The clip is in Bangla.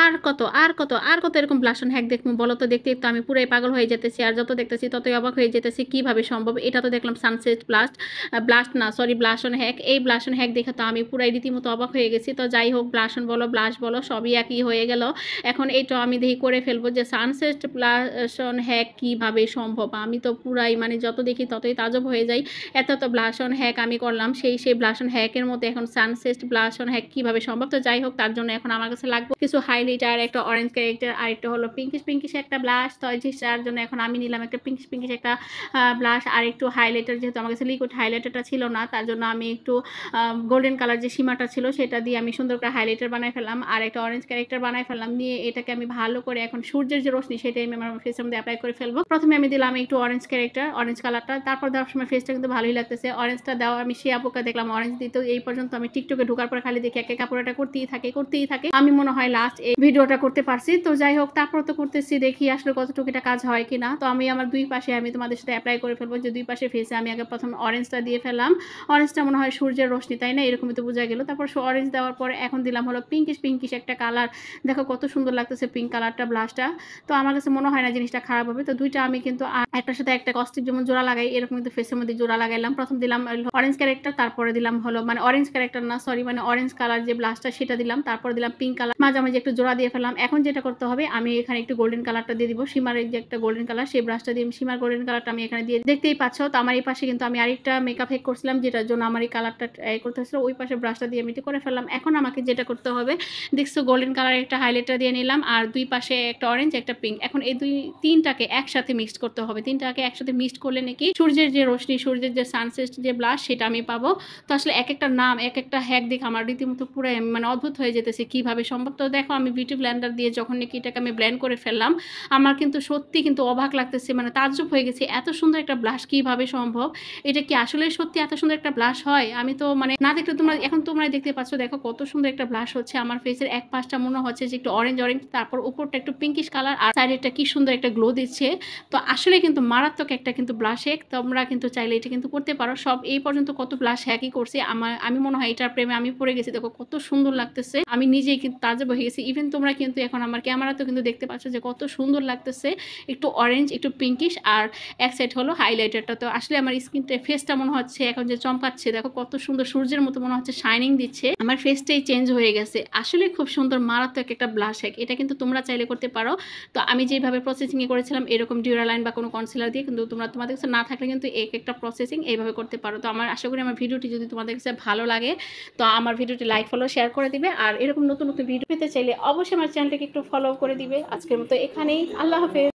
আর কত এরকম ব্লাশ অন হ্যাক দেখবো বলো তো? দেখতে দেখতে আমি পুরাই পাগল হয়ে যেতেছি, আর যত দেখতেছি ততই অবাক হয়ে যেতেছি কিভাবে সম্ভব। এটা তো দেখলাম সানসেট ব্লাস্ট না সরি ব্লাশ অন হ্যাক। এই ব্লাশ অন হ্যাক দেখে তো আমি পুরাই রীতিমতো অবাক হয়ে গেছি। তো যাই হোক, ব্লাশ অন বলো ব্লাশ বলো সবই একই হয়ে গেল। এখন এইটা আমি দেখি করে ফেলবো যে সানসেট ব্লাশ অন হ্যাক কিভাবে সম্ভব। আমি তো পুরাই মানে যত দেখি ততই তাজব হয়ে যাই। এত ব্লাশ অন হ্যাক আমি করলাম, সেই ব্লাশ অন হ্যাকের মধ্যে এখন সানসেট ব্লাশ অন হ্যাক কিভাবে সম্ভব। তো যাই হোক, তার জন্য এখন আমার কাছে লাগবে কিছু হাইলাইটার, একটা অরেঞ্জ ক্যারেক্টার, আর একটা হলো পিঙ্কিশ একটা ব্লাশ। তো যার জন্য এখন আমি নিলাম একটা পিঙ্কিশ একটা ব্লাশ আর একটু হাইলাইটার। যেহেতু আমার কাছে লিকুইড হাইলাইটারটা ছিল না, তার জন্য আমি একটু গোল্ডেন কালার যে সীমাটা ছিল সেটা দিয়ে আমি সুন্দর করে হাইলাইটার বানাই ফেললাম, আর একটা অরেঞ্জ ক্যারেক্টার বানাই ফেললাম। নিয়ে এটাকে আমি ভালো করে এখন সূর্যের যে রশ্মি সেটাই আমি আমার ফেসের মধ্যে অ্যাপ্লাই করে ফেলবো। প্রথমে আমি দিলাম একটু অরেঞ্জ ক্যারেক্টার, অরেঞ্জ কালারটা। তারপর দেওয়ার সময় ফেসটা কিন্তু ভালোই লাগতেছে। অরেঞ্জটা দেওয়া আমি সে আপুকে দেখলাম অরেঞ্জ দিতে। এই পর্যন্ত আমি টিকটকে ঢোকার পর খালি দেখি একে কাপড় এটা করতেই থাকে। আমি মনে হয় লাস্ট এই ভিডিওটা করতে পারছি। তো যাই হোক, তারপর তো করতেছি, দেখি আসলে কতটুকু এটা কাজ হয় কিনা। তো আমি আমার দুই পাশে আমি তোমাদের সাথে অ্যাপ্লাই করে ফেলবো। যে দুই পাশে ফেসে আমি আগে প্রথম অরেঞ্জটা দিয়ে ফেললাম। অরেঞ্জটা মনে হয় সূর্যের রশ্মি, তাই না? এরকমই তো বোঝা গেল। তারপর অরেঞ্জ দেওয়ার পরে এখন দিলাম হলো পিঙ্কিশ একটা কালার। দেখো কত সুন্দর লাগতেছে পিঙ্ক কালারটা ব্লাশটা। তো আমার কাছে মনে হয় না জিনিসটা খারাপ হবে। তো দুইটা আমি কিন্তু একটার সাথে একটা কস্টিক যেমন জোড়া লাগাই, এরকম কিন্তু ফেসের মধ্যে জোড়া লাগাইলাম। প্রথম দিলাম অরেঞ্জ ক্যারেক্টার, তারপরে দিলাম হলো মানে অরেঞ্জ ক্যারেক্টার না সরি মানে অরেঞ্জ কালার যে ব্লাশটা সেটা দিলাম। তারপর দিলাম পিঙ্ক কালার, মাঝামাঝি একটু জোড়া দিয়ে ফেললাম। এখন যেটা করতে হবে, আমি এখানে একটু গোল্ডেন কালারটা দিয়ে দিব। সীমারের যে একটা গোল্ডেন কালার, সেই ব্রাশটা দিয়ে সীমার গোল্ডেন কালারটা আমি এখানে দিয়ে দেখতেই পাচ্ছ। তো আমার এই পাশে কিন্তু আমি আরেকটা মেকআপ হ্যাক করছিলাম, যেটার জন্য আমার এই কালারটা ট্রাই করতে হচ্ছিল। ওই পাশে ব্রাশটা দিয়ে আমি এটা করে ফেললাম। এখন আমাকে যেটা করতে হবে, দেখছো গোল্ডেন কালার একটা হাইলাইটার দিয়ে নিলাম, আর দুই পাশে একটা অরেঞ্জ একটা পিঙ্ক। এখন এই তিনটাকে একসাথে মিক্সড করতে হবে। তিনটাকে একসাথে মিক্সড করলে নাকি সূর্যের যে রশ্মি, সূর্যের যে সানসেট যে ব্লাশ সেটা আমি পাবো। তো আসলে এক একটা নাম এক একটা হ্যাক দেখে আমার রীতিমতো পুরো মানে অদ্ভুত হয়ে যেতেছে কিভাবে সম্ভব। তো দেখো, আমি বিউটি ব্লেন্ডার দিয়ে যখন নাকি এটাকে আমি ব্লেন্ড করে ফেললাম, আমার কিন্তু সত্যি কিন্তু অবাক লাগতেছে, মানে তাজ্জব হয়ে গেছে এত সুন্দর একটা ব্লাশ কিভাবে সম্ভব। এটা কি আসলে সত্যি এত সুন্দর একটা ব্লাশ হয়? আমি তো মানে না দেখলে তোমরা দেখতে পাচ্ছ, দেখো কত সুন্দর একটা ব্লাশ হচ্ছে। আমার ফেসের এক পাশটা মনে হচ্ছে যে একটু অরেঞ্জ, তারপর উপরটা একটু পিঙ্কিশ কালার, আর সাইডেরটা কি সুন্দর একটা গ্লো দিচ্ছে। তো আসলে কিন্তু মারাত্মক একটা কিন্তু ব্লাশ হ্যাক। তোমরা কিন্তু চাইলে এটা কিন্তু করতে পারো। সব এই পর্যন্ত কত ব্লাশ হ্যাকই করছি, আমি মনে হয় এটার প্রেমে আমি পড়ে গেছি। দেখো কত সুন্দর লাগতেছে, আমি নিজেই কিন্তু তাজা হয়ে গেছি। ইভেন তোমরা কিন্তু এখন আমার ক্যামেরাতেও কিন্তু দেখতে পাচ্ছ যে কত সুন্দর লাগতেছে, একটু অরেঞ্জ একটু পিঙ্কিশ, আর এক সাইড হলো হাইলাইটারটা। তো আসলে আমার স্কিনটা ফেসটা মনে হচ্ছে এখন যে চমকাচ্ছে, দেখো কত সুন্দর সূর্যের মতো মনে হচ্ছে শাইনিং দিচ্ছে। আমার ফেসটাই চেঞ্জ হয়ে গেছে। আসলে খুব সুন্দর মারাত্মক একটা ব্লাশ হ্যাক। এটা কিন্তু তোমরা চাইলে করতে পারো। তো আমি যেভাবে প্রসেসিংয়ে করেছিলাম এরকম ডিউরালাইন বা কোনো কনসিলার দিয়ে, কিন্তু তোমাদের কাছে না থাকলে কিন্তু একটা প্রসেসিং এইভাবে করতে পারো। তো আমার আশা করি আমার ভিডিওটি যদি তোমাদের কাছে ভালো লাগে, তো আমার ভিডিওটি লাইক ফলো শেয়ার করে দিবে। আর এরকম নতুন নতুন ভিডিও পেতে চাইলে অবশ্যই আমার চ্যানেলটাকে একটু ফলো করে দিবে। আজকের মতো এখানেই, আল্লাহ হাফেজ।